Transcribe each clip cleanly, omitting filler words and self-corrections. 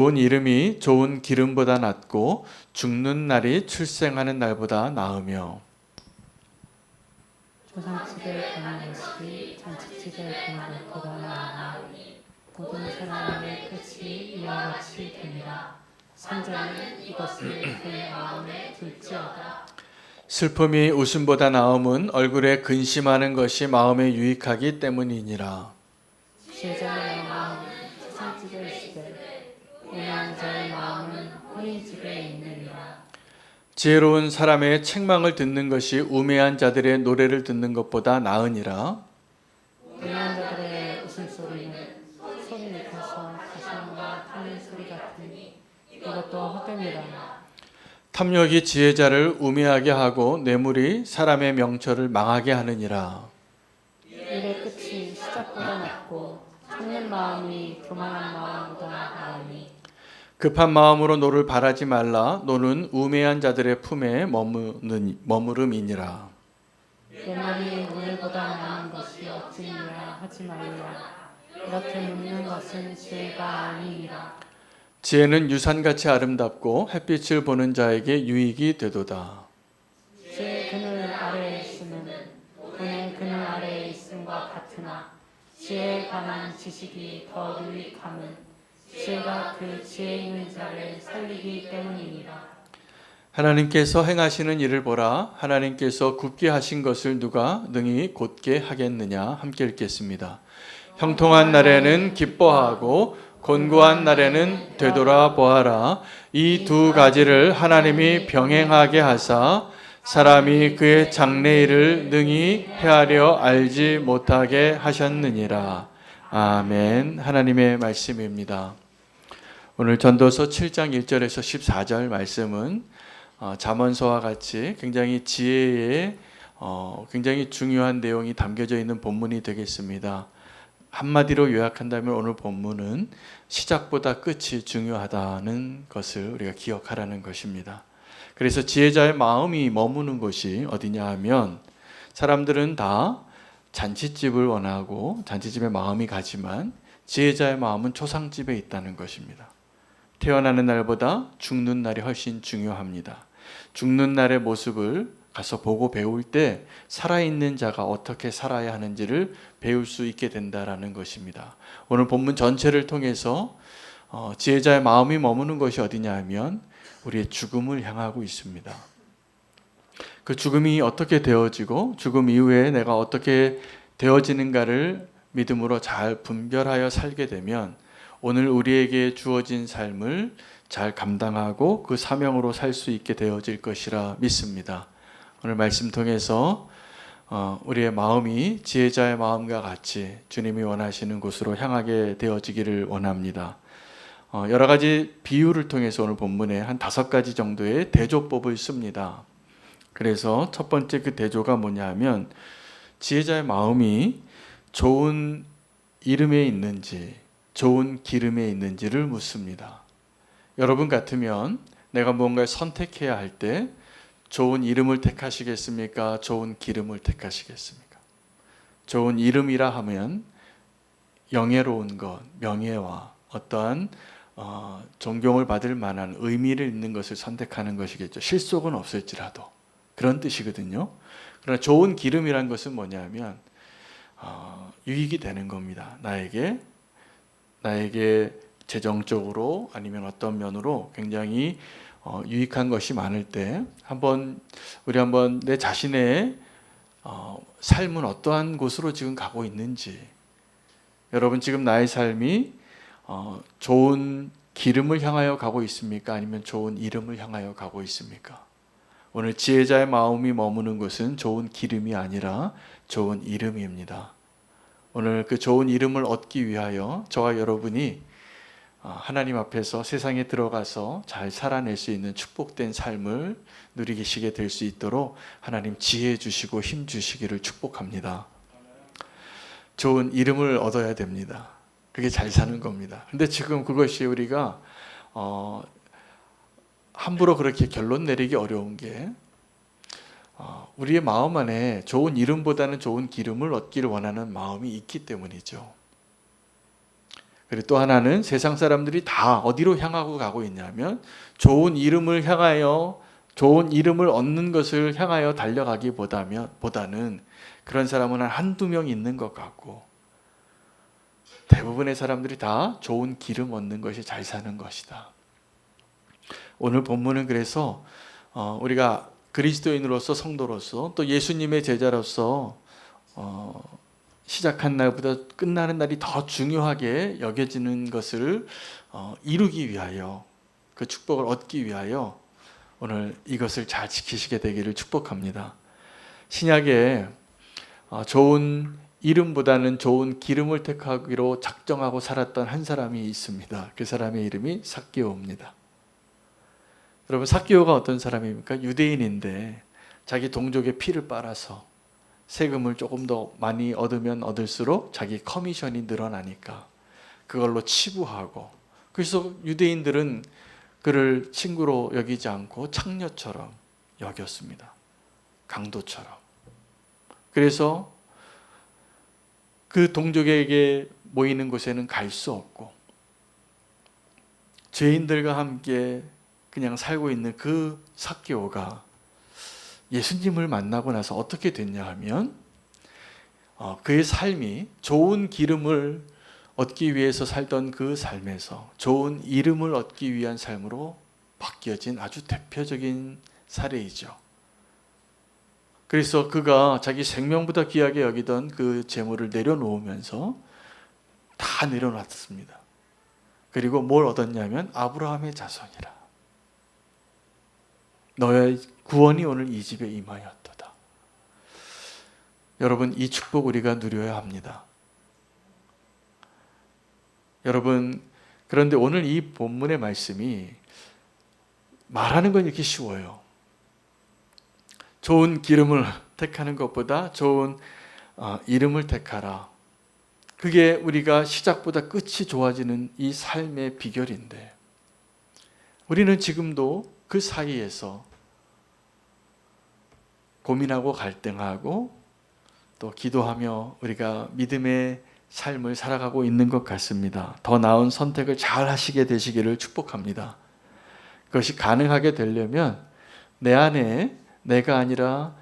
좋은 이름이 좋은 기름보다 낫고 죽는 날이 출생하는 날보다 나으며 조상집에 가는 것이 잔치집에 가는 것보다 나으니 모든 사람의 끝이 이와 같이 되니라. 선자는 이것을 그 마음에 둘지어다. 슬픔이 웃음보다 나음은 얼굴에 근심하는 것이 마음에 유익하기 때문이니라. 지혜자의 마음은 조상집에 있으되 오만한 자의 마음은 혼인집에 있느니라. 지혜로운 사람의 책망을 듣는 것이 우매한 자들의 노래를 듣는 것보다 나으니라. 오만한 자들의 웃음소리는 소리 밑에서 가시나무가 타는 소리 같으니 이것도 헛됨이라. 탐욕이 지혜자를 우매하게 하고 뇌물이 사람의 명철을 망하게 하느니라. 일의 끝이 시작보다 낮고 참는 마음이 교만한 마음보다 나으니 급한 마음으로 노를 바라지 말라. 노는 우매한 자들의 품에 머무름이니라. 내 머리에 물보다 나은 것이 어찌니라 하지 말라. 이렇게 묻는 것은 지혜가 아니니라. 지혜는 유산같이 아름답고 햇빛을 보는 자에게 유익이 되도다. 지혜의 그늘 아래에 있으면 돈의 그늘 아래에 있음과 같으나 지혜에 관한 지식이 더 유익함은 지혜가 그 지혜 있는 자를 살리기 때문이니라. 하나님께서 행하시는 일을 보라. 하나님께서 굳게 하신 것을 누가 능히 곧게 하겠느냐. 함께 읽겠습니다. 형통한 날에는 기뻐하고 곤고한 날에는 되돌아 보아라. 이 두 가지를 하나님이 병행하게 하사 사람이 그의 장래일을 능히 헤아려 알지 못하게 하셨느니라. 아멘. 하나님의 말씀입니다. 오늘 전도서 7장 1절에서 14절 말씀은 잠언서와 같이 굉장히 지혜의 굉장히 중요한 내용이 담겨져 있는 본문이 되겠습니다. 한마디로 요약한다면 오늘 본문은 시작보다 끝이 중요하다는 것을 우리가 기억하라는 것입니다. 그래서 지혜자의 마음이 머무는 곳이 어디냐 하면 사람들은 다 잔치집을 원하고 잔치집에 마음이 가지만 지혜자의 마음은 초상집에 있다는 것입니다. 태어나는 날보다 죽는 날이 훨씬 중요합니다. 죽는 날의 모습을 가서 보고 배울 때 살아있는 자가 어떻게 살아야 하는지를 배울 수 있게 된다라는 것입니다. 오늘 본문 전체를 통해서 지혜자의 마음이 머무는 것이 어디냐 하면 우리의 죽음을 향하고 있습니다. 그 죽음이 어떻게 되어지고 죽음 이후에 내가 어떻게 되어지는가를 믿음으로 잘 분별하여 살게 되면 오늘 우리에게 주어진 삶을 잘 감당하고 그 사명으로 살 수 있게 되어질 것이라 믿습니다. 오늘 말씀 통해서 우리의 마음이 지혜자의 마음과 같이 주님이 원하시는 곳으로 향하게 되어지기를 원합니다. 여러 가지 비유를 통해서 오늘 본문에 한 5가지 정도의 대조법을 씁니다. 그래서 첫 번째 그 대조가 뭐냐 하면 지혜자의 마음이 좋은 이름에 있는지 좋은 기름에 있는지를 묻습니다. 여러분 같으면 내가 무언가를 선택해야 할 때 좋은 이름을 택하시겠습니까? 좋은 기름을 택하시겠습니까? 좋은 이름이라 하면 영예로운 것, 명예와 어떠한 존경을 받을 만한 의미를 있는 것을 선택하는 것이겠죠. 실속은 없을지라도 그런 뜻이거든요. 그러나 좋은 기름이란 것은 뭐냐면 유익이 되는 겁니다. 나에게 재정적으로 아니면 어떤 면으로 굉장히 유익한 것이 많을 때 우리 한번 내 자신의 삶은 어떠한 곳으로 지금 가고 있는지, 여러분 지금 나의 삶이 좋은 기름을 향하여 가고 있습니까? 아니면 좋은 이름을 향하여 가고 있습니까? 오늘 지혜자의 마음이 머무는 곳은 좋은 기름이 아니라 좋은 이름입니다. 오늘 그 좋은 이름을 얻기 위하여 저와 여러분이 하나님 앞에서 세상에 들어가서 잘 살아낼 수 있는 축복된 삶을 누리시게 될 수 있도록 하나님 지혜 주시고 힘 주시기를 축복합니다. 좋은 이름을 얻어야 됩니다. 그게 잘 사는 겁니다. 근데 지금 그것이 우리가 함부로 그렇게 결론 내리기 어려운 게 우리의 마음 안에 좋은 이름보다는 좋은 기름을 얻기를 원하는 마음이 있기 때문이죠. 그리고 또 하나는 세상 사람들이 다 어디로 향하고 가고 있냐면 좋은 이름을 향하여, 좋은 이름을 얻는 것을 향하여 달려가기보다는 그런 사람은 한두 명 있는 것 같고, 대부분의 사람들이 다 좋은 기름 얻는 것이 잘 사는 것이다. 오늘 본문은 그래서 우리가 그리스도인으로서, 성도로서, 또 예수님의 제자로서 시작한 날보다 끝나는 날이 더 중요하게 여겨지는 것을 이루기 위하여, 그 축복을 얻기 위하여 오늘 이것을 잘 지키시게 되기를 축복합니다. 신약에 좋은 이름보다는 좋은 기름을 택하기로 작정하고 살았던 한 사람이 있습니다. 그 사람의 이름이 삭개오입니다. 여러분, 삭개오가 어떤 사람입니까? 유대인인데 자기 동족의 피를 빨아서 세금을 조금 더 많이 얻으면 얻을수록 자기 커미션이 늘어나니까 그걸로 치부하고, 그래서 유대인들은 그를 친구로 여기지 않고 창녀처럼 여겼습니다. 강도처럼. 그래서 그 동족에게 모이는 곳에는 갈 수 없고 죄인들과 함께 그냥 살고 있는 그 삭개오가 예수님을 만나고 나서 어떻게 됐냐 하면 그의 삶이 좋은 기름을 얻기 위해서 살던 그 삶에서 좋은 이름을 얻기 위한 삶으로 바뀌어진 아주 대표적인 사례이죠. 그래서 그가 자기 생명보다 귀하게 여기던 그 재물을 내려놓으면서 다 내려놨습니다. 그리고 뭘 얻었냐면 아브라함의 자손이라. 너의 구원이 오늘 이 집에 임하였도다. 여러분, 이 축복 우리가 누려야 합니다. 여러분, 그런데 오늘 이 본문의 말씀이 말하는 건 이렇게 쉬워요. 좋은 기름을 택하는 것보다 좋은 이름을 택하라. 그게 우리가 시작보다 끝이 좋아지는 이 삶의 비결인데, 우리는 지금도 그 사이에서 고민하고 갈등하고 또 기도하며 우리가 믿음의 삶을 살아가고 있는 것 같습니다. 더 나은 선택을 잘 하시게 되시기를 축복합니다. 그것이 가능하게 되려면 내 안에 내가 아니라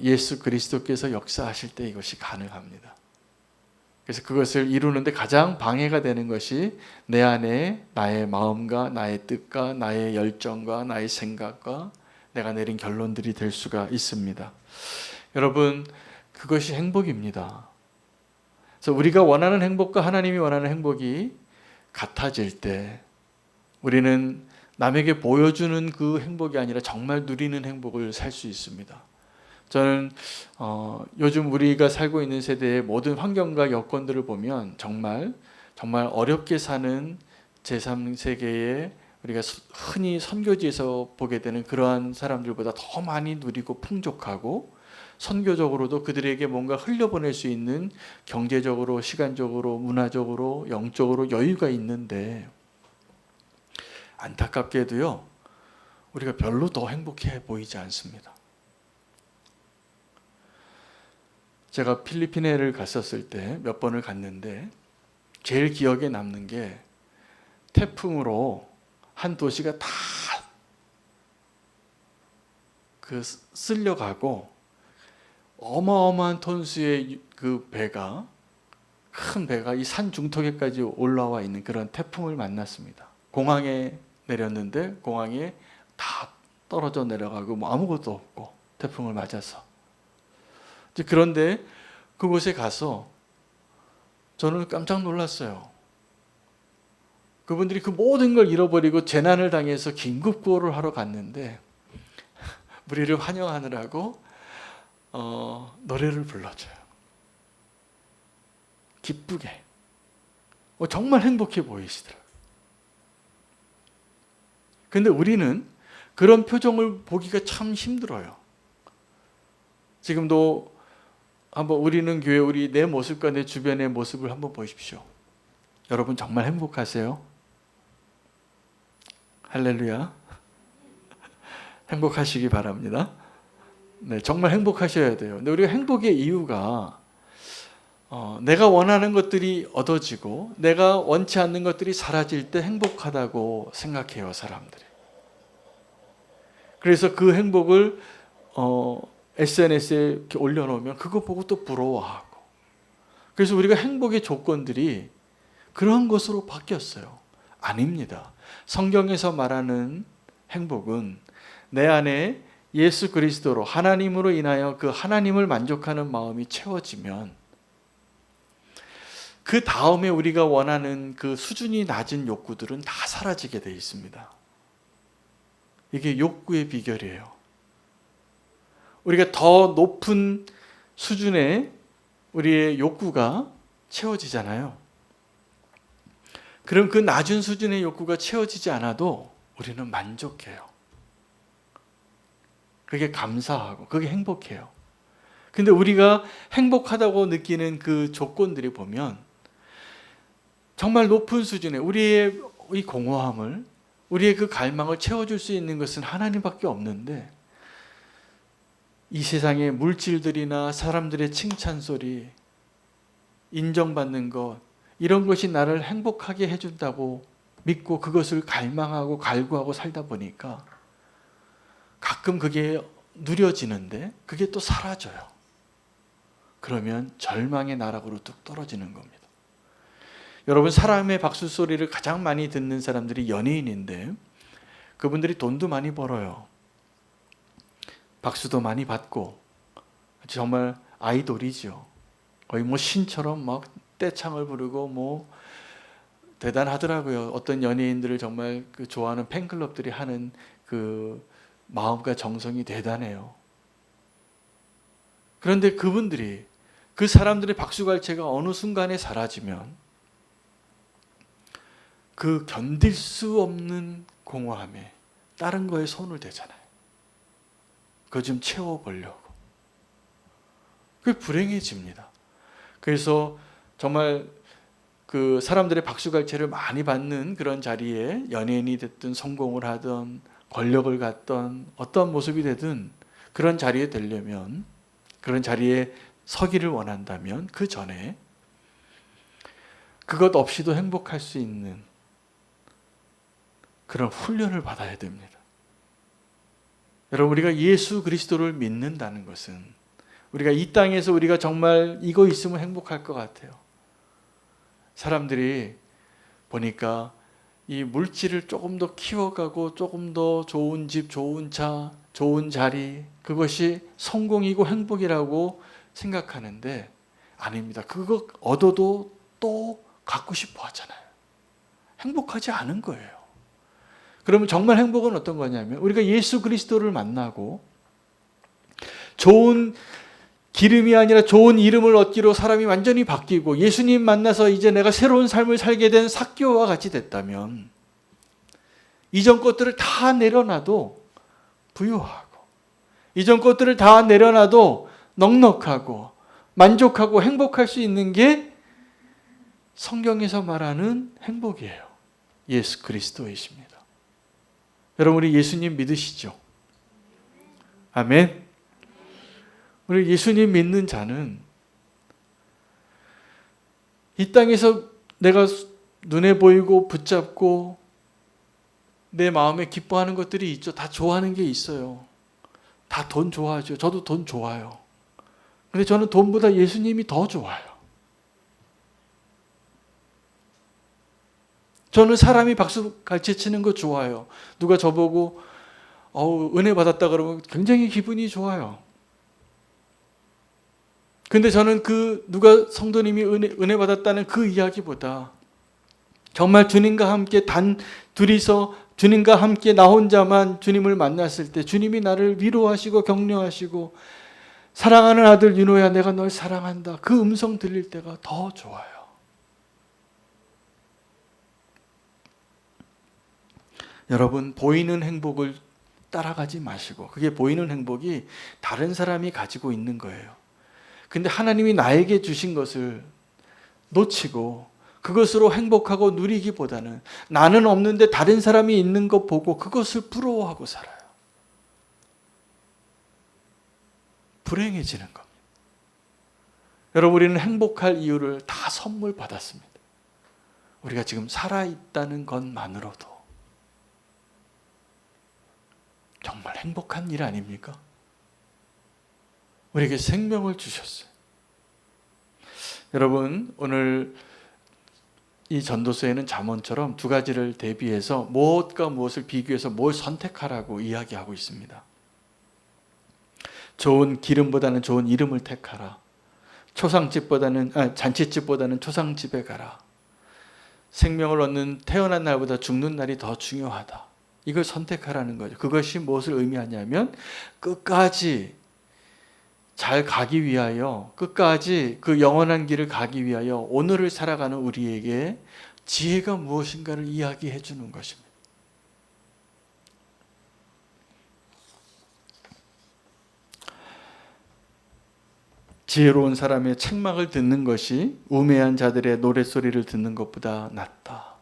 예수 그리스도께서 역사하실 때 이것이 가능합니다. 그래서 그것을 이루는데 가장 방해가 되는 것이 내 안에 나의 마음과 나의 뜻과 나의 열정과 나의 생각과 내가 내린 결론들이 될 수가 있습니다. 여러분, 그것이 행복입니다. 그래서 우리가 원하는 행복과 하나님이 원하는 행복이 같아질 때 우리는 남에게 보여주는 그 행복이 아니라 정말 누리는 행복을 살 수 있습니다. 저는 요즘 우리가 살고 있는 세대의 모든 환경과 여건들을 보면 정말 어렵게 사는 제3세계의 우리가 흔히 선교지에서 보게 되는 그러한 사람들보다 더 많이 누리고 풍족하고, 선교적으로도 그들에게 뭔가 흘려보낼 수 있는 경제적으로, 시간적으로, 문화적으로, 영적으로 여유가 있는데, 안타깝게도요, 우리가 별로 더 행복해 보이지 않습니다. 제가 필리핀에를 갔었을 때 몇 번을 갔는데 제일 기억에 남는 게 태풍으로 한 도시가 다 쓸려가고 어마어마한 톤수의 그 배가, 큰 배가 이 산 중턱에까지 올라와 있는 그런 태풍을 만났습니다. 공항에 내렸는데 공항에 다 떨어져 내려가고 뭐 아무것도 없고 태풍을 맞아서. 그런데 그곳에 가서 저는 깜짝 놀랐어요. 그분들이 그 모든 걸 잃어버리고 재난을 당해서 긴급 구호를 하러 갔는데 우리를 환영하느라고 노래를 불러줘요. 기쁘게. 정말 행복해 보이시더라고요. 근데 우리는 그런 표정을 보기가 참 힘들어요. 지금도 한번 우리는 교회, 우리 내 모습과 내 주변의 모습을 한번 보십시오. 여러분 정말 행복하세요? 할렐루야. 행복하시기 바랍니다. 네, 정말 행복하셔야 돼요. 근데 우리가 행복의 이유가 내가 원하는 것들이 얻어지고 내가 원치 않는 것들이 사라질 때 행복하다고 생각해요, 사람들이. 그래서 그 행복을 SNS에 이렇게 올려놓으면 그거 보고 또 부러워하고. 그래서 우리가 행복의 조건들이 그런 것으로 바뀌었어요. 아닙니다. 성경에서 말하는 행복은 내 안에 예수 그리스도로 하나님으로 인하여 그 하나님을 만족하는 마음이 채워지면 그 다음에 우리가 원하는 그 수준이 낮은 욕구들은 다 사라지게 되어 있습니다. 이게 욕구의 비결이에요. 우리가 더 높은 수준의 우리의 욕구가 채워지잖아요. 그럼 그 낮은 수준의 욕구가 채워지지 않아도 우리는 만족해요. 그게 감사하고 그게 행복해요. 근데 우리가 행복하다고 느끼는 그 조건들이 보면 정말 높은 수준의 우리의 이 공허함을, 우리의 그 갈망을 채워줄 수 있는 것은 하나님밖에 없는데, 이 세상의 물질들이나 사람들의 칭찬소리, 인정받는 것, 이런 것이 나를 행복하게 해준다고 믿고 그것을 갈망하고 갈구하고 살다 보니까 가끔 그게 누려지는데 그게 또 사라져요. 그러면 절망의 나락으로 뚝 떨어지는 겁니다. 여러분, 사람의 박수 소리를 가장 많이 듣는 사람들이 연예인인데 그분들이 돈도 많이 벌어요. 박수도 많이 받고 정말 아이돌이죠. 거의 뭐 신처럼 막 떼창을 부르고 뭐 대단하더라고요. 어떤 연예인들을 정말 그 좋아하는 팬클럽들이 하는 그 마음과 정성이 대단해요. 그런데 그분들이, 그 사람들의 박수갈채가 어느 순간에 사라지면 그 견딜 수 없는 공허함에 다른 거에 손을 대잖아요. 그거 좀 채워보려고. 그게 불행해집니다. 그래서 정말 그 사람들의 박수갈채를 많이 받는 그런 자리에 연예인이 됐든 성공을 하든 권력을 갖던 어떤 모습이 되든 그런 자리에 되려면, 그런 자리에 서기를 원한다면 그 전에 그것 없이도 행복할 수 있는 그런 훈련을 받아야 됩니다. 여러분, 우리가 예수 그리스도를 믿는다는 것은 우리가 이 땅에서 우리가 정말 이거 있으면 행복할 것 같아요. 사람들이 보니까 이 물질을 조금 더 키워가고 조금 더 좋은 집, 좋은 차, 좋은 자리, 그것이 성공이고 행복이라고 생각하는데 아닙니다. 그거 얻어도 또 갖고 싶어 하잖아요. 행복하지 않은 거예요. 그러면 정말 행복은 어떤 거냐면 우리가 예수 그리스도를 만나고 좋은 기름이 아니라 좋은 이름을 얻기로 사람이 완전히 바뀌고 예수님 만나서 이제 내가 새로운 삶을 살게 된 삭개오와 같이 됐다면 이전 것들을 다 내려놔도 부유하고 이전 것들을 다 내려놔도 넉넉하고 만족하고 행복할 수 있는 게 성경에서 말하는 행복이에요. 예수 그리스도이십니다. 여러분, 우리 예수님 믿으시죠? 아멘. 우리 예수님 믿는 자는 이 땅에서 내가 눈에 보이고 붙잡고 내 마음에 기뻐하는 것들이 있죠. 다 좋아하는 게 있어요. 다 돈 좋아하죠. 저도 돈 좋아요. 근데 저는 돈보다 예수님이 더 좋아요. 저는 사람이 박수 갈채 치는 거 좋아요. 누가 저보고 은혜 받았다 그러면 굉장히 기분이 좋아요. 근데 저는 그 누가 성도님이 은혜 받았다는 그 이야기보다 정말 주님과 함께 둘이서 주님과 함께 나 혼자만 주님을 만났을 때 주님이 나를 위로하시고 격려하시고 사랑하는 아들 윤호야 내가 널 사랑한다. 그 음성 들릴 때가 더 좋아요. 여러분, 보이는 행복을 따라가지 마시고 그게 보이는 행복이 다른 사람이 가지고 있는 거예요. 근데 하나님이 나에게 주신 것을 놓치고 그것으로 행복하고 누리기보다는 나는 없는데 다른 사람이 있는 것 보고 그것을 부러워하고 살아요. 불행해지는 겁니다. 여러분, 우리는 행복할 이유를 다 선물 받았습니다. 우리가 지금 살아있다는 것만으로도 정말 행복한 일 아닙니까? 우리에게 생명을 주셨어요. 여러분, 오늘 이 전도서에는 잠언처럼 두 가지를 대비해서 무엇과 무엇을 비교해서 뭘 선택하라고 이야기하고 있습니다. 좋은 기름보다는 좋은 이름을 택하라. 잔치집보다는 초상집에 가라. 생명을 얻는 태어난 날보다 죽는 날이 더 중요하다. 이걸 선택하라는 거죠. 그것이 무엇을 의미하냐면 끝까지 잘 가기 위하여, 끝까지 그 영원한 길을 가기 위하여 오늘을 살아가는 우리에게 지혜가 무엇인가를 이야기해 주는 것입니다. 지혜로운 사람의 책망을 듣는 것이 우매한 자들의 노랫소리를 듣는 것보다 낫다.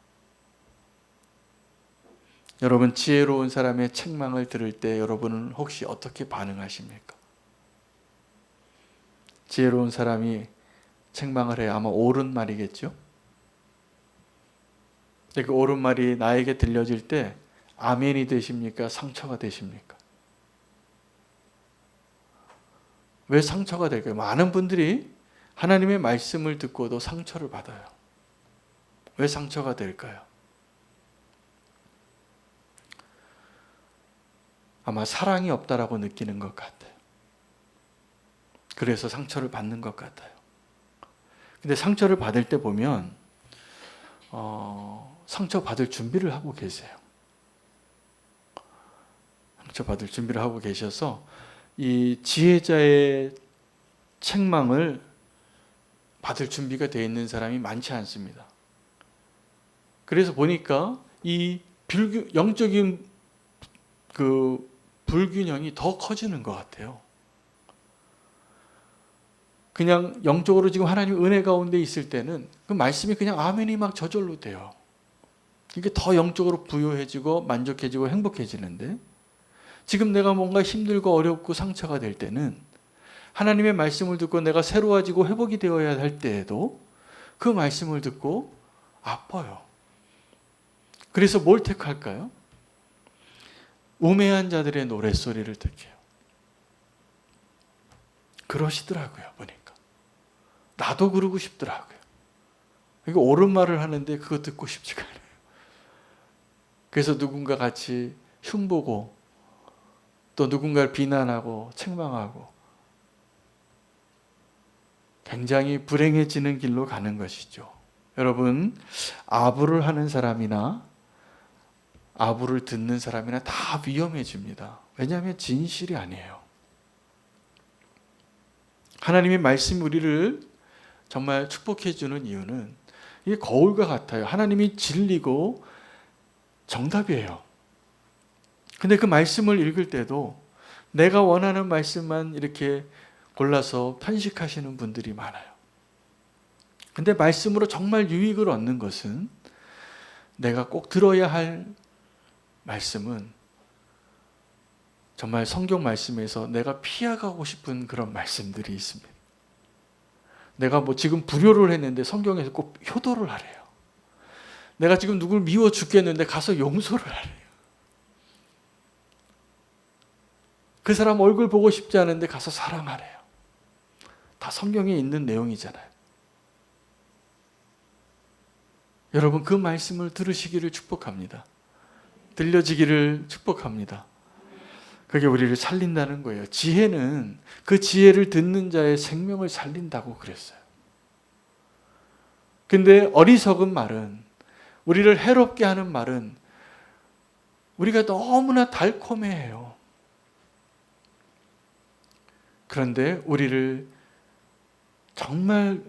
여러분, 지혜로운 사람의 책망을 들을 때 여러분은 혹시 어떻게 반응하십니까? 지혜로운 사람이 책망을 해야 아마 옳은 말이겠죠? 근데 그 옳은 말이 나에게 들려질 때 아멘이 되십니까? 상처가 되십니까? 왜 상처가 될까요? 많은 분들이 하나님의 말씀을 듣고도 상처를 받아요. 왜 상처가 될까요? 아마 사랑이 없다라고 느끼는 것 같아요. 그래서 상처를 받는 것 같아요. 근데 상처를 받을 때 보면 상처 받을 준비를 하고 계세요. 상처 받을 준비를 하고 계셔서 이 지혜자의 책망을 받을 준비가 되어 있는 사람이 많지 않습니다. 그래서 보니까 이 영적인 그 불균형이 더 커지는 것 같아요. 그냥 영적으로 지금 하나님 은혜 가운데 있을 때는 그 말씀이 그냥 아멘이 막 저절로 돼요. 이게 더 영적으로 부유해지고 만족해지고 행복해지는데, 지금 내가 뭔가 힘들고 어렵고 상처가 될 때는 하나님의 말씀을 듣고 내가 새로워지고 회복이 되어야 할 때에도 그 말씀을 듣고 아파요. 그래서 뭘 택할까요? 우매한 자들의 노랫소리를 택해요. 그러시더라고요, 보니까. 나도 그러고 싶더라고요. 이거 옳은 말을 하는데 그거 듣고 싶지가 않아요. 그래서 누군가 같이 흉보고 또 누군가를 비난하고 책망하고 굉장히 불행해지는 길로 가는 것이죠. 여러분, 아부를 하는 사람이나 아부를 듣는 사람이나 다 위험해집니다. 왜냐하면 진실이 아니에요. 하나님의 말씀이 우리를 정말 축복해 주는 이유는 이게 거울과 같아요. 하나님이 진리고 정답이에요. 근데 그 말씀을 읽을 때도 내가 원하는 말씀만 이렇게 골라서 편식하시는 분들이 많아요. 근데 말씀으로 정말 유익을 얻는 것은 내가 꼭 들어야 할 말씀은 정말 성경 말씀에서 내가 피해가고 싶은 그런 말씀들이 있습니다. 내가 지금 불효를 했는데 성경에서 꼭 효도를 하래요. 내가 지금 누굴 미워 죽겠는데 가서 용서를 하래요. 그 사람 얼굴 보고 싶지 않은데 가서 사랑하래요. 다 성경에 있는 내용이잖아요. 여러분, 그 말씀을 들으시기를 축복합니다. 들려지기를 축복합니다. 그게 우리를 살린다는 거예요. 지혜는 그 지혜를 듣는 자의 생명을 살린다고 그랬어요. 근데 어리석은 말은, 우리를 해롭게 하는 말은 우리가 너무나 달콤해해요. 그런데 우리를 정말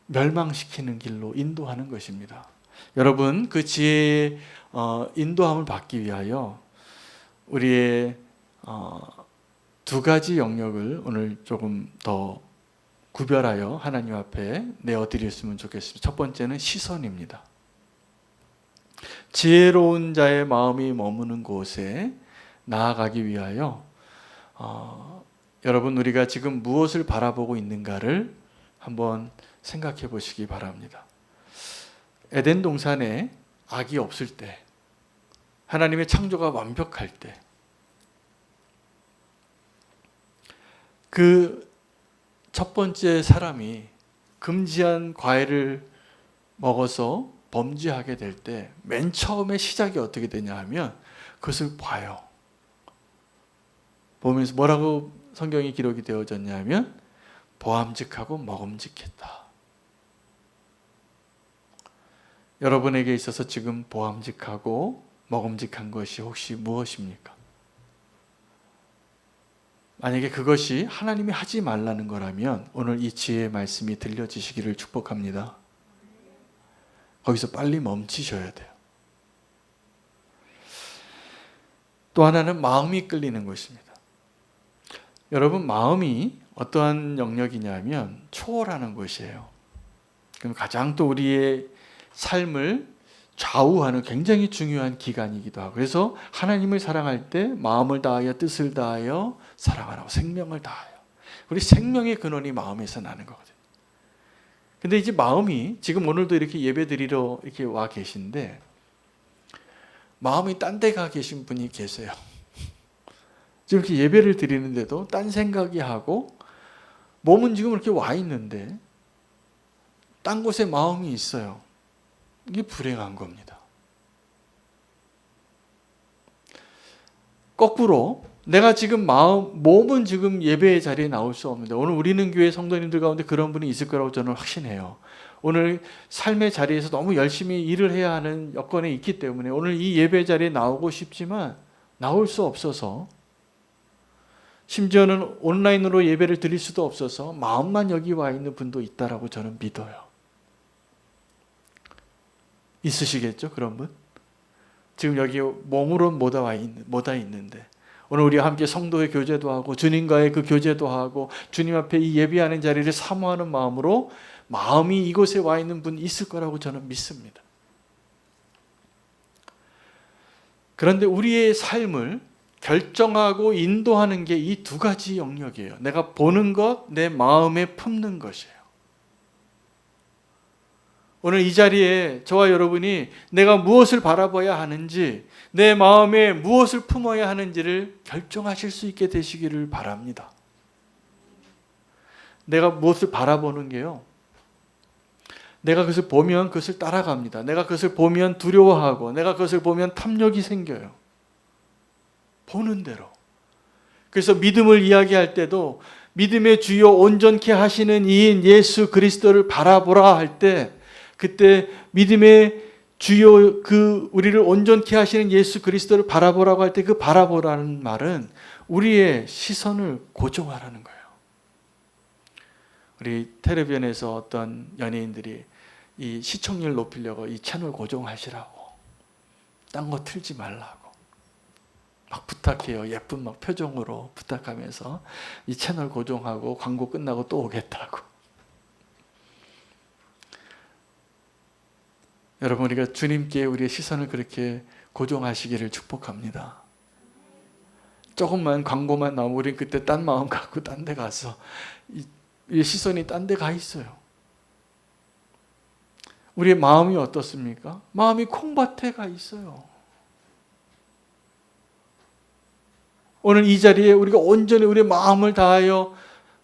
멸망시키는 길로 인도하는 것입니다. 여러분, 그 지혜의 인도함을 받기 위하여 우리의 두 가지 영역을 오늘 조금 더 구별하여 하나님 앞에 내어드렸으면 좋겠습니다. 첫 번째는 시선입니다. 지혜로운 자의 마음이 머무는 곳에 나아가기 위하여 여러분, 우리가 지금 무엇을 바라보고 있는가를 한번 생각해 보시기 바랍니다. 에덴 동산에 악이 없을 때, 하나님의 창조가 완벽할 때, 그 첫 번째 사람이 금지한 과일을 먹어서 범죄하게 될 때 맨 처음에 시작이 어떻게 되냐 하면 그것을 봐요. 보면서 뭐라고 성경이 기록이 되어졌냐 하면 보암직하고 먹음직했다. 여러분에게 있어서 지금 보암직하고 먹음직한 것이 혹시 무엇입니까? 만약에 그것이 하나님이 하지 말라는 거라면 오늘 이 지혜의 말씀이 들려지시기를 축복합니다. 거기서 빨리 멈추셔야 돼요. 또 하나는 마음이 끌리는 것입니다. 여러분, 마음이 어떠한 영역이냐면 초월하는 것이에요. 그럼 가장 또 우리의 삶을 좌우하는 굉장히 중요한 기관이기도 하고, 그래서 하나님을 사랑할 때 마음을 다하여 뜻을 다하여 사랑하라고, 생명을 다하여. 우리 생명의 근원이 마음에서 나는 거거든요. 근데 이제 마음이 지금 오늘도 이렇게 예배 드리러 이렇게 와 계신데 마음이 딴 데 가 계신 분이 계세요. 지금 이렇게 예배를 드리는데도 딴 생각이 하고 몸은 지금 이렇게 와 있는데 딴 곳에 마음이 있어요. 이게 불행한 겁니다. 거꾸로 내가 지금 몸은 지금 예배의 자리에 나올 수 없는데, 오늘 우리는 교회 성도님들 가운데 그런 분이 있을 거라고 저는 확신해요. 오늘 삶의 자리에서 너무 열심히 일을 해야 하는 여건에 있기 때문에 오늘 이 예배 자리에 나오고 싶지만 나올 수 없어서, 심지어는 온라인으로 예배를 드릴 수도 없어서 마음만 여기 와 있는 분도 있다라고 저는 믿어요. 있으시겠죠, 그런 분? 지금 여기 몸으로는 못 와 있는데 오늘 우리가 함께 성도의 교제도 하고 주님과의 그 교제도 하고 주님 앞에 이 예배하는 자리를 사모하는 마음으로 마음이 이곳에 와 있는 분 있을 거라고 저는 믿습니다. 그런데 우리의 삶을 결정하고 인도하는 게 이 두 가지 영역이에요. 내가 보는 것, 내 마음에 품는 것이에요. 오늘 이 자리에 저와 여러분이 내가 무엇을 바라봐야 하는지, 내 마음에 무엇을 품어야 하는지를 결정하실 수 있게 되시기를 바랍니다. 내가 무엇을 바라보는 게요, 내가 그것을 보면 그것을 따라갑니다. 내가 그것을 보면 두려워하고, 내가 그것을 보면 탐욕이 생겨요. 보는 대로. 그래서 믿음을 이야기할 때도 믿음의 주요 온전케 하시는 이인 예수 그리스도를 바라보라 할 때, 그때 믿음의 주요 그 우리를 온전케 하시는 예수 그리스도를 바라보라고 할 때 그 바라보라는 말은 우리의 시선을 고정하라는 거예요. 우리 텔레비전에서 어떤 연예인들이 이 시청률 높이려고 이 채널 고정하시라고, 딴 거 틀지 말라고 막 부탁해요. 예쁜 막 표정으로 부탁하면서 이 채널 고정하고 광고 끝나고 또 오겠다고. 여러분, 우리가 주님께 우리의 시선을 그렇게 고정하시기를 축복합니다. 조금만 광고만 나오면 우린 그때 딴 마음 갖고 딴 데 가서 이 시선이 딴 데 가 있어요. 우리의 마음이 어떻습니까? 마음이 콩밭에 가 있어요. 오늘 이 자리에 우리가 온전히 우리의 마음을 다하여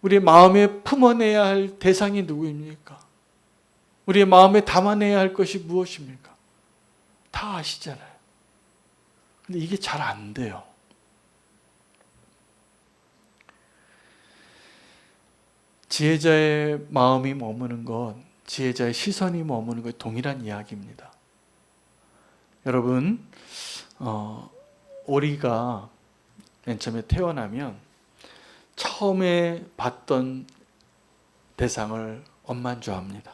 우리의 마음에 품어내야 할 대상이 누구입니까? 우리의 마음에 담아내야 할 것이 무엇입니까? 다 아시잖아요. 근데 이게 잘 안 돼요. 지혜자의 마음이 머무는 것, 지혜자의 시선이 머무는 것 동일한 이야기입니다. 여러분, 오리가 맨 처음에 태어나면 처음에 봤던 대상을 엄마인 줄 압니다.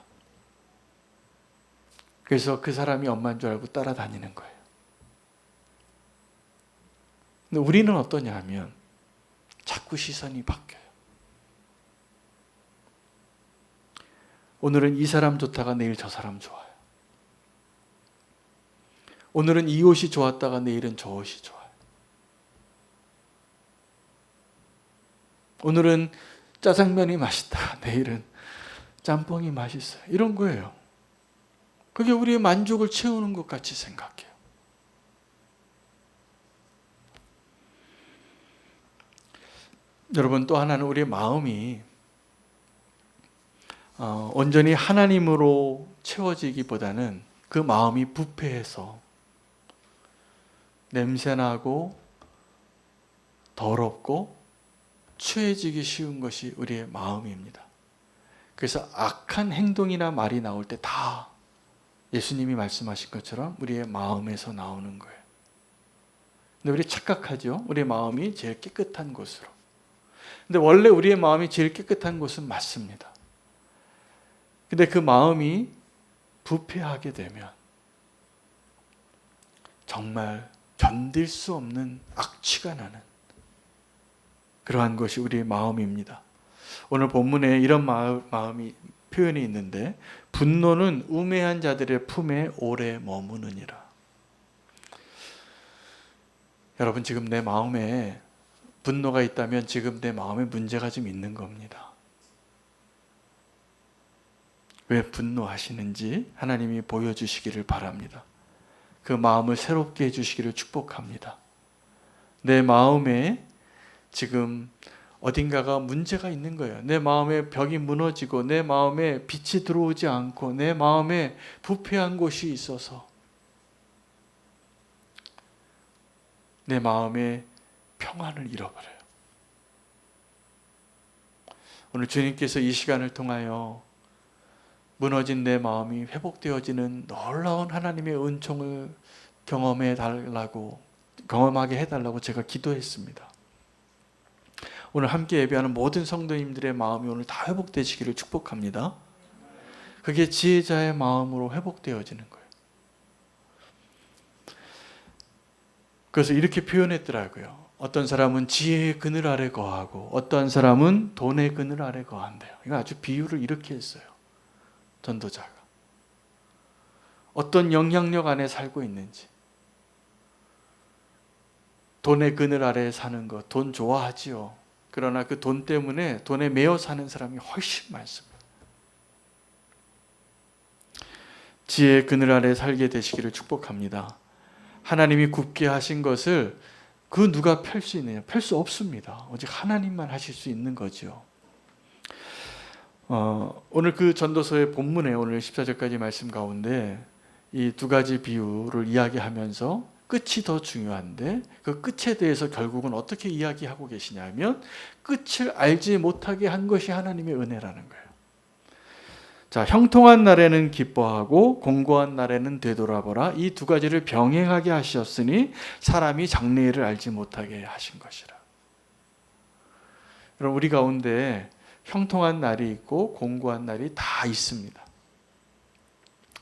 그래서 그 사람이 엄마인 줄 알고 따라다니는 거예요. 근데 우리는 어떠냐 하면 자꾸 시선이 바뀌어요. 오늘은 이 사람 좋다가 내일 저 사람 좋아요. 오늘은 이 옷이 좋았다가 내일은 저 옷이 좋아요. 오늘은 짜장면이 맛있다가 내일은 짬뽕이 맛있어요. 이런 거예요. 그게 우리의 만족을 채우는 것 같이 생각해요. 여러분, 또 하나는 우리의 마음이 온전히 하나님으로 채워지기보다는 그 마음이 부패해서 냄새나고 더럽고 취해지기 쉬운 것이 우리의 마음입니다. 그래서 악한 행동이나 말이 나올 때 다 예수님이 말씀하신 것처럼 우리의 마음에서 나오는 거예요. 근데 우리 착각하죠. 우리의 마음이 제일 깨끗한 곳으로. 근데 원래 우리의 마음이 제일 깨끗한 곳은 맞습니다. 근데 그 마음이 부패하게 되면 정말 견딜 수 없는 악취가 나는 그러한 것이 우리의 마음입니다. 오늘 본문에 이런 마음이 표현이 있는데, 분노는 우매한 자들의 품에 오래 머무느니라. 여러분, 지금 내 마음에 분노가 있다면 지금 내 마음에 문제가 좀 있는 겁니다. 왜 분노하시는지 하나님이 보여주시기를 바랍니다. 그 마음을 새롭게 해주시기를 축복합니다. 내 마음에 지금 어딘가가 문제가 있는 거예요. 내 마음에 벽이 무너지고 내 마음에 빛이 들어오지 않고 내 마음에 부패한 곳이 있어서 내 마음에 평안을 잃어버려요. 오늘 주님께서 이 시간을 통하여 무너진 내 마음이 회복되어지는 놀라운 하나님의 은총을 경험하게 해달라고 제가 기도했습니다. 오늘 함께 예배하는 모든 성도님들의 마음이 오늘 다 회복되시기를 축복합니다. 그게 지혜자의 마음으로 회복되어지는 거예요. 그래서 이렇게 표현했더라고요. 어떤 사람은 지혜의 그늘 아래 거하고 어떤 사람은 돈의 그늘 아래 거한대요. 이거 아주 비유를 이렇게 했어요. 전도자가 어떤 영향력 안에 살고 있는지. 돈의 그늘 아래 사는 것, 돈 좋아하지요. 그러나 그 돈 때문에 돈에 매여 사는 사람이 훨씬 많습니다. 지혜의 그늘 아래 살게 되시기를 축복합니다. 하나님이 굽게 하신 것을 그 누가 펼 수 있느냐? 펼 수 없습니다. 오직 하나님만 하실 수 있는 거죠. 오늘 그 전도서의 본문에 오늘 14절까지 말씀 가운데 이 두 가지 비유를 이야기하면서 끝이 더 중요한데, 그 끝에 대해서 결국은 어떻게 이야기하고 계시냐면 끝을 알지 못하게 한 것이 하나님의 은혜라는 거예요. 자, 형통한 날에는 기뻐하고 공고한 날에는 되돌아보라. 이 두 가지를 병행하게 하셨으니 사람이 장래일을 알지 못하게 하신 것이라. 여러분, 우리 가운데 형통한 날이 있고 공고한 날이 다 있습니다.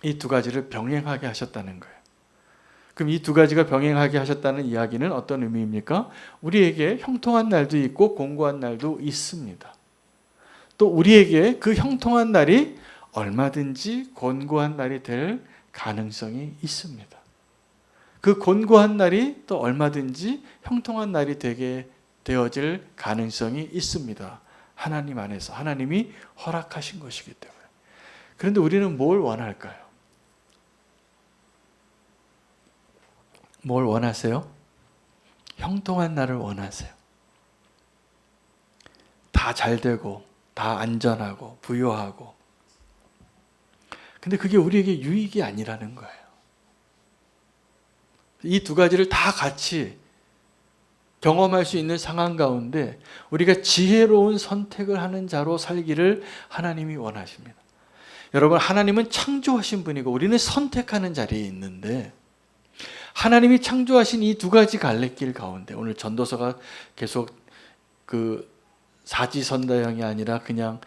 이 두 가지를 병행하게 하셨다는 거예요. 그럼 이 두 가지가 병행하게 하셨다는 이야기는 어떤 의미입니까? 우리에게 형통한 날도 있고 공고한 날도 있습니다. 또 우리에게 그 형통한 날이 얼마든지 곤고한 날이 될 가능성이 있습니다. 그 곤고한 날이 또 얼마든지 형통한 날이 되게 되어질 가능성이 있습니다. 하나님 안에서 하나님이 허락하신 것이기 때문에. 그런데 우리는 뭘 원할까요? 뭘 원하세요? 형통한 날을 원하세요. 다 잘 되고 다 안전하고 부유하고. 근데 그게 우리에게 유익이 아니라는 거예요. 이 두 가지를 다 같이 경험할 수 있는 상황 가운데 우리가 지혜로운 선택을 하는 자로 살기를 하나님이 원하십니다. 여러분, 하나님은 창조하신 분이고 우리는 선택하는 자리에 있는데, 하나님이 창조하신 이 두 가지 갈래길 가운데 오늘 전도서가 계속 그 사지선다형이 아니라 그냥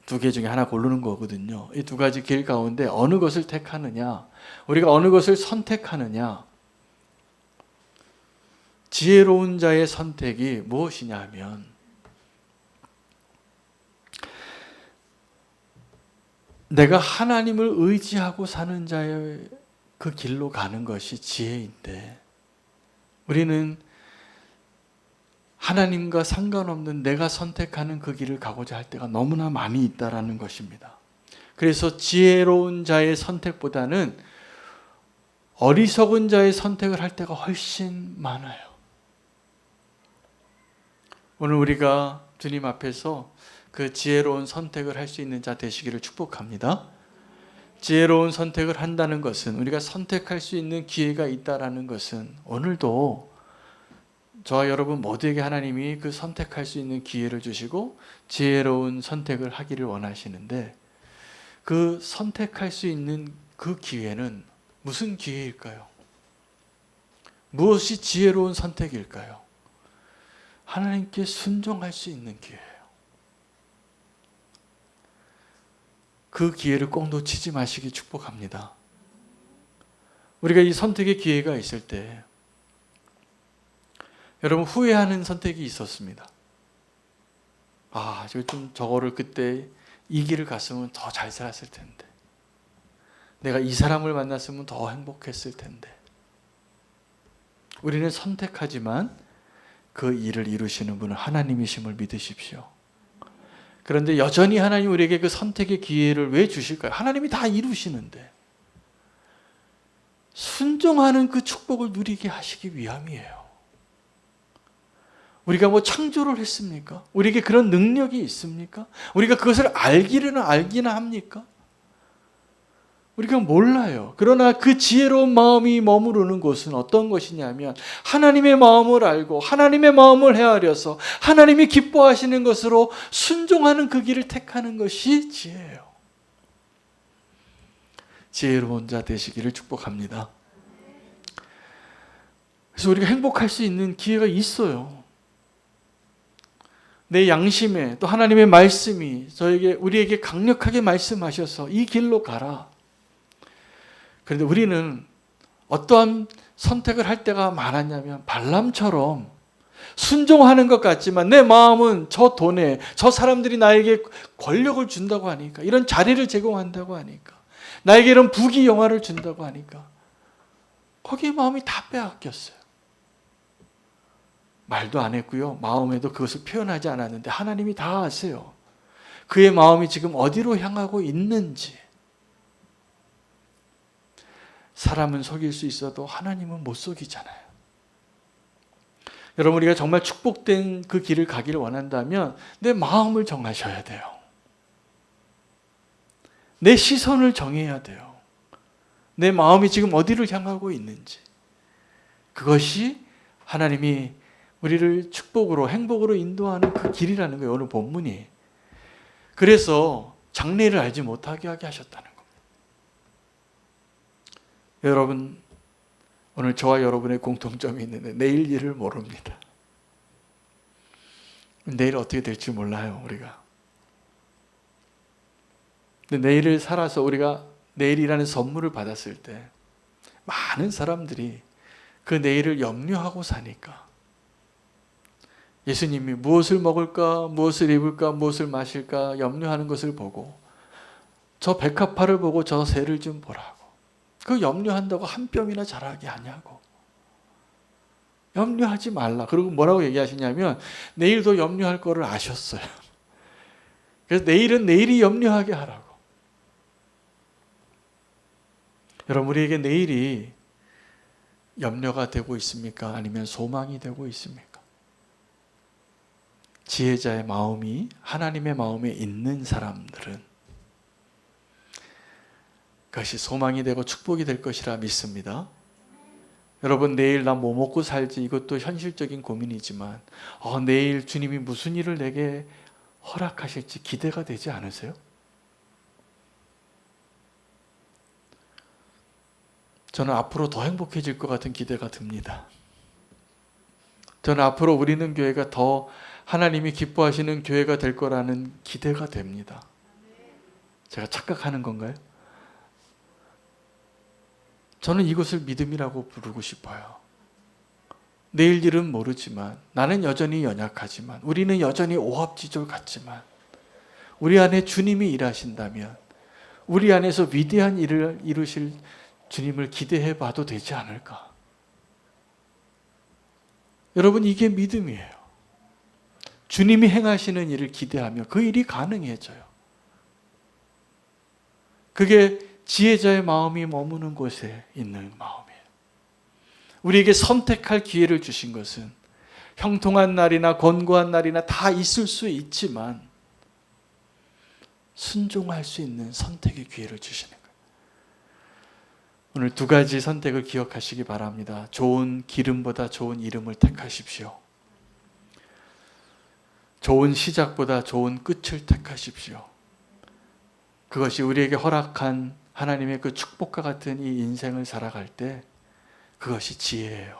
두 개 중에 하나 고르는 거거든요. 이 두 가지 길 가운데 어느 것을 택하느냐, 우리가 어느 것을 선택하느냐. 지혜로운 자의 선택이 무엇이냐 하면 내가 하나님을 의지하고 사는 자의 그 길로 가는 것이 지혜인데, 우리는 하나님과 상관없는 내가 선택하는 그 길을 가고자 할 때가 너무나 많이 있다라는 것입니다. 그래서 지혜로운 자의 선택보다는 어리석은 자의 선택을 할 때가 훨씬 많아요. 오늘 우리가 주님 앞에서 그 지혜로운 선택을 할 수 있는 자 되시기를 축복합니다. 지혜로운 선택을 한다는 것은, 우리가 선택할 수 있는 기회가 있다라는 것은, 오늘도 저와 여러분 모두에게 하나님이 그 선택할 수 있는 기회를 주시고 지혜로운 선택을 하기를 원하시는데, 그 선택할 수 있는 그 기회는 무슨 기회일까요? 무엇이 지혜로운 선택일까요? 하나님께 순종할 수 있는 기회예요. 그 기회를 꼭 놓치지 마시기 축복합니다. 우리가 이 선택의 기회가 있을 때 여러분 후회하는 선택이 있었습니다. 저거를 그때 이 길을 갔으면 더 잘 살았을 텐데, 내가 이 사람을 만났으면 더 행복했을 텐데. 우리는 선택하지만 그 일을 이루시는 분은 하나님이심을 믿으십시오. 그런데 여전히 하나님 우리에게 그 선택의 기회를 왜 주실까요? 하나님이 다 이루시는데. 순종하는 그 축복을 누리게 하시기 위함이에요. 우리가 뭐 창조를 했습니까? 우리에게 그런 능력이 있습니까? 우리가 그것을 알기나 합니까? 우리가 몰라요. 그러나 그 지혜로운 마음이 머무르는 곳은 어떤 것이냐면, 하나님의 마음을 알고 하나님의 마음을 헤아려서 하나님이 기뻐하시는 것으로 순종하는 그 길을 택하는 것이 지혜예요. 지혜로운 자 되시기를 축복합니다. 그래서 우리가 행복할 수 있는 기회가 있어요. 내 양심에 또 하나님의 말씀이 우리에게 강력하게 말씀하셔서 이 길로 가라. 그런데 우리는 어떠한 선택을 할 때가 많았냐면, 발람처럼 순종하는 것 같지만 내 마음은 저 돈에, 저 사람들이 나에게 권력을 준다고 하니까, 이런 자리를 제공한다고 하니까, 나에게 이런 부귀 영화를 준다고 하니까 거기에 마음이 다 빼앗겼어요. 말도 안 했고요, 마음에도 그것을 표현하지 않았는데 하나님이 다 아세요. 그의 마음이 지금 어디로 향하고 있는지. 사람은 속일 수 있어도 하나님은 못 속이잖아요. 여러분, 우리가 정말 축복된 그 길을 가기를 원한다면 내 마음을 정하셔야 돼요. 내 시선을 정해야 돼요. 내 마음이 지금 어디를 향하고 있는지. 그것이 하나님이 우리를 축복으로, 행복으로 인도하는 그 길이라는 거예요, 오늘 본문이. 그래서 장래를 알지 못하게 하게 하셨다는 겁니다. 여러분, 오늘 저와 여러분의 공통점이 있는데, 내일 일을 모릅니다. 내일 어떻게 될지 몰라요, 우리가. 근데 내일을 살아서 우리가 내일이라는 선물을 받았을 때 많은 사람들이 그 내일을 염려하고 사니까, 예수님이 무엇을 먹을까, 무엇을 입을까, 무엇을 마실까 염려하는 것을 보고, 저 백합화를 보고 저 새를 좀 보라고. 그 염려한다고 한 뼘이나 자라게 하냐고. 염려하지 말라. 그리고 뭐라고 얘기하시냐면, 내일도 염려할 거를 아셨어요. 그래서 내일은 내일이 염려하게 하라고. 여러분, 우리에게 내일이 염려가 되고 있습니까? 아니면 소망이 되고 있습니까? 지혜자의 마음이 하나님의 마음에 있는 사람들은 그것이 소망이 되고 축복이 될 것이라 믿습니다. 여러분, 내일 나 뭐 먹고 살지, 이것도 현실적인 고민이지만 내일 주님이 무슨 일을 내게 허락하실지 기대가 되지 않으세요? 저는 앞으로 더 행복해질 것 같은 기대가 듭니다. 저는 앞으로 우리는 교회가 더 하나님이 기뻐하시는 교회가 될 거라는 기대가 됩니다. 제가 착각하는 건가요? 저는 이것을 믿음이라고 부르고 싶어요. 내일 일은 모르지만, 나는 여전히 연약하지만, 우리는 여전히 오합지졸 같지만, 우리 안에 주님이 일하신다면 우리 안에서 위대한 일을 이루실 주님을 기대해 봐도 되지 않을까? 여러분, 이게 믿음이에요. 주님이 행하시는 일을 기대하며 그 일이 가능해져요. 그게 지혜자의 마음이 머무는 곳에 있는 마음이에요. 우리에게 선택할 기회를 주신 것은 형통한 날이나 권고한 날이나 다 있을 수 있지만 순종할 수 있는 선택의 기회를 주시는 거예요. 오늘 두 가지 선택을 기억하시기 바랍니다. 좋은 기름보다 좋은 이름을 택하십시오. 좋은 시작보다 좋은 끝을 택하십시오. 그것이 우리에게 허락한 하나님의 그 축복과 같은 이 인생을 살아갈 때 그것이 지혜예요.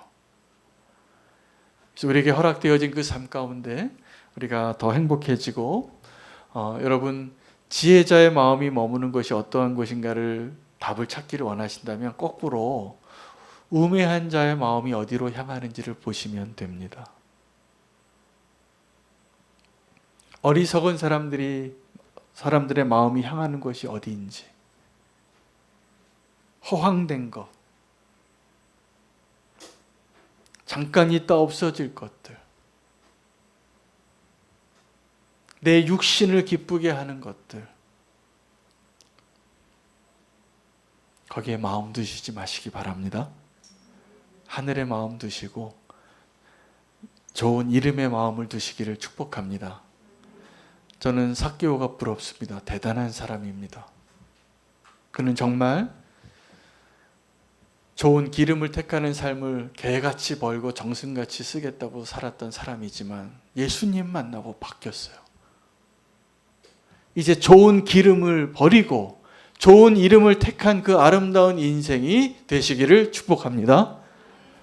그래서 우리에게 허락되어진 그 삶 가운데 우리가 더 행복해지고 여러분 지혜자의 마음이 머무는 것이 어떠한 것인가를 답을 찾기를 원하신다면 거꾸로 우매한 자의 마음이 어디로 향하는지를 보시면 됩니다. 어리석은 사람들의 마음이 향하는 것이 어디인지, 허황된 것, 잠깐 있다 없어질 것들, 내 육신을 기쁘게 하는 것들, 거기에 마음 두시지 마시기 바랍니다. 하늘의 마음 두시고 좋은 이름의 마음을 두시기를 축복합니다. 저는 삭개오가 부럽습니다. 대단한 사람입니다. 그는 정말 좋은 기름을 택하는 삶을 개같이 벌고 정승같이 쓰겠다고 살았던 사람이지만 예수님 만나고 바뀌었어요. 이제 좋은 기름을 버리고 좋은 이름을 택한 그 아름다운 인생이 되시기를 축복합니다.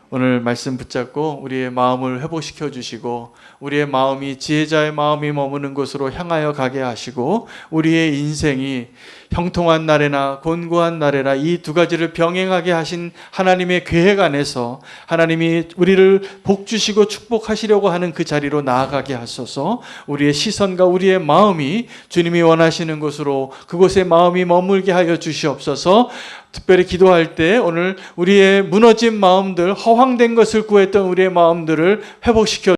오늘 말씀 붙잡고 우리의 마음을 회복시켜 주시고 우리의 마음이 지혜자의 마음이 머무는 곳으로 향하여 가게 하시고 우리의 인생이 형통한 날에나 곤고한 날에나 이 두 가지를 병행하게 하신 하나님의 계획 안에서 하나님이 우리를 복 주시고 축복하시려고 하는 그 자리로 나아가게 하소서. 우리의 시선과 우리의 마음이 주님이 원하시는 곳으로 그곳에 마음이 머물게 하여 주시옵소서. 특별히 기도할 때 오늘 우리의 무너진 마음들, 허황된 것을 구했던 우리의 마음들을 회복시켜